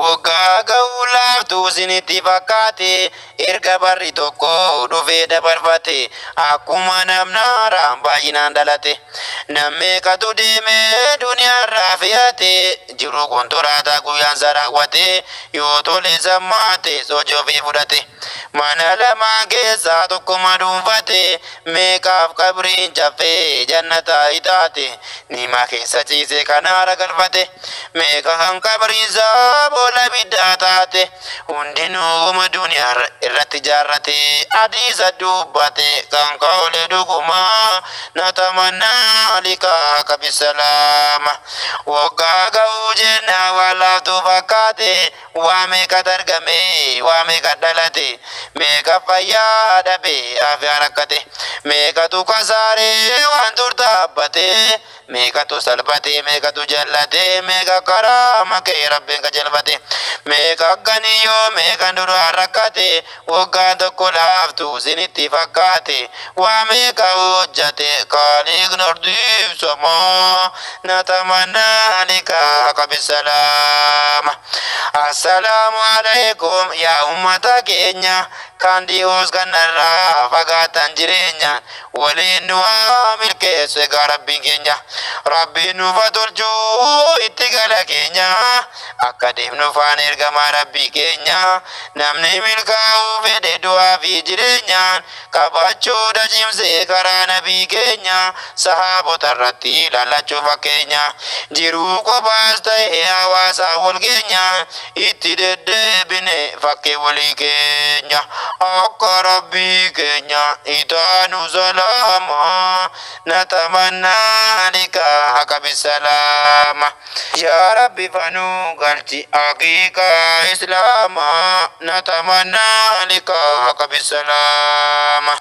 waggaa ga'uu laaftuu isinitti fakkaate erga barri tokko dhufee dabarfate akkuma namna haaraan baay'inaan dhalate nammeeqatu deemee duniyaarraa fe'ate jiru kontoraataa guyyaansa raawwate yoo tole sammaate sochii ofii fudhate mana lamaa keessaa tokkuma dhuunfate meeqaaf qabriin caffee jannataa itaate nima keessa ciise kan haara galfate meeqa kan qabriinsaa boolla biddaa taate hundinuu duniyaa irratti jaarrate adiisa dubbate kan kaole dhugumaa natamannaa likaa kabisalaama waggaa ga'uu jennaa waan laaftuu fakkaate waa meeqa dargame waa meeqa dhalate meeqa fayyaa dhabe afyaa rakkate meeqatu kasaaree waan dur dhaabbate meeqatu salphate meeqatu jallate meeqa karaa makee rabbiin qajeelfate meeqa ganiyoo meeqa duraan rakkate waggaa tokko laaftuu isinitti fakkaate waa meeqa hojjate kaaliiq nordiif somoo natamannaa likaa kabisalaama assalaamu alaikum yaa ummata keenya kan dhiyoos kanarraa fagaatan jireenya waliin du'aa milkeessu egaa rabbiin keenya rabbiin nuuf tolchuu itti gala keenya akka deemnu faan ergamaa rabbii keenya namni milkaa'uu fedhe du'aa fi jireenyaan qabachuudha cimsee karaa nabii keenya sahaabota irratti lallachuu fakkeenya jiruu kophaas ta'e hawaasaa wal keenya itti deddeebine fakkee walii keenya akka rabbii keenya itaanu salama natamannaa likaa kabisalaama yaa rabbi fanuu galchi haqiiqaa islaama natamannaa likaa kabisalaama